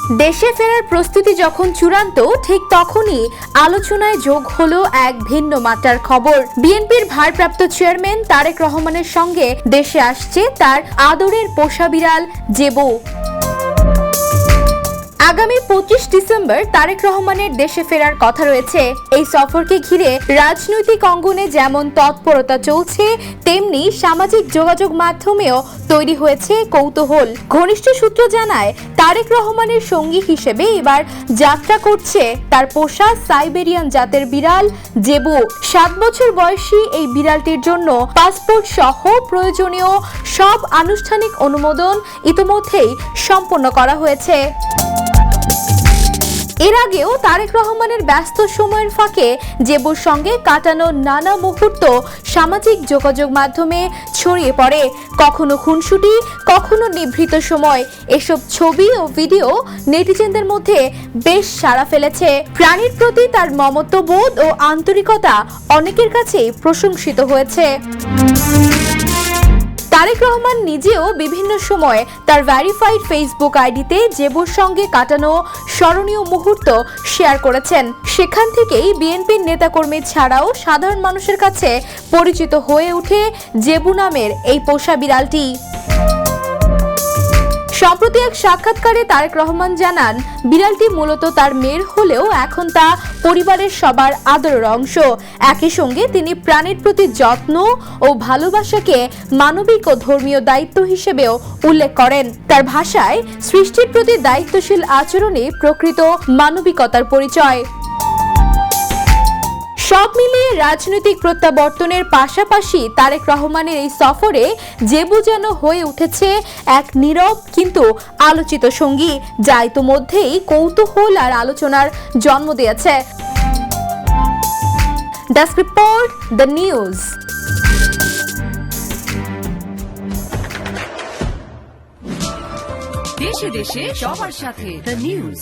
দেশে ফেরার প্রস্তুতি যখন চূড়ান্ত, ঠিক তখনই আলোচনায় যোগ হলো এক ভিন্ন মাত্রার খবর। বিএনপির ভারপ্রাপ্ত চেয়ারম্যান তারেক রহমানের সঙ্গে দেশে আসছে তার আদরের পোষা বিড়াল জেবু। আগামী 25 ডিসেম্বর তারেক রহমানের দেশে ফেরার কথা রয়েছে। এই সফরকে ঘিরে রাজনৈতিক অঙ্গনে যেমন তৎপরতা চলছে, তেমনি সামাজিক যোগাযোগ মাধ্যমেও তৈরি হয়েছে কৌতূহল। ঘনিষ্ঠ সূত্র জানায়, তারেক রহমানের সঙ্গী হিসেবে এবার যাত্রা করছে তার পোষা সাইবেরিয়ান জাতের বিড়াল জেবু। 7 বছর বয়সী এই বিড়ালটির জন্য পাসপোর্ট সহ প্রয়োজনীয় সব আনুষ্ঠানিক অনুমোদন ইতোমধ্যেই সম্পন্ন করা হয়েছে। এর আগেও তারেক রহমানের ব্যস্ত সময়ের ফাঁকে জেবুর সঙ্গে কাটানো নানা মুহূর্ত সামাজিক যোগাযোগ মাধ্যমে ছড়িয়ে পড়ে। কখনো খুনসুটি, কখনো নিভৃত সময়। এসব ছবি ও ভিডিও নেটিজেনদের মধ্যে বেশ সাড়া ফেলেছে। প্রাণীর প্রতি তার মমত্ববোধ ও আন্তরিকতা অনেকের কাছেই প্রশংসিত হয়েছে। তারেক রহমান নিজেও বিভিন্ন সময় তার ভেরিফাইড ফেসবুক আইডিতে জেবুর সঙ্গে কাটানো স্মরণীয় মুহূর্ত শেয়ার করেছেন। সেখান থেকেই বিএনপির নেতাকর্মী ছাড়াও সাধারণ মানুষের কাছে পরিচিত হয়ে ওঠে জেবু নামের এই পোষা বিড়ালটি। সম্প্রতি এক সাক্ষাৎকারে তারেক রহমান জানান, বিড়ালটি মূলত তার মেয়ের হলেও এখন তা পরিবারের সবার আদরের অংশ। একই সঙ্গে তিনি প্রাণীর প্রতি যত্ন ও ভালোবাসাকে মানবিক ও ধর্মীয় দায়িত্ব হিসেবেও উল্লেখ করেন। তার ভাষায়, সৃষ্টির প্রতি দায়িত্বশীল আচরণে প্রকৃত মানবিকতার পরিচয়। সব মিলিয়ে রাজনৈতিক প্রত্যাবর্তনের পাশাপাশি তারেক রহমানের এই সফরে জেবু যেন হয়ে উঠেছে এক নীরব কিন্তু আলোচিত সঙ্গী, যা ইতোমধ্যেই কৌতূহল আর আলোচনার জন্ম দিয়েছে। Desk report, the news. দেশে দেশে সবার সাথে, দ্য নিউজ।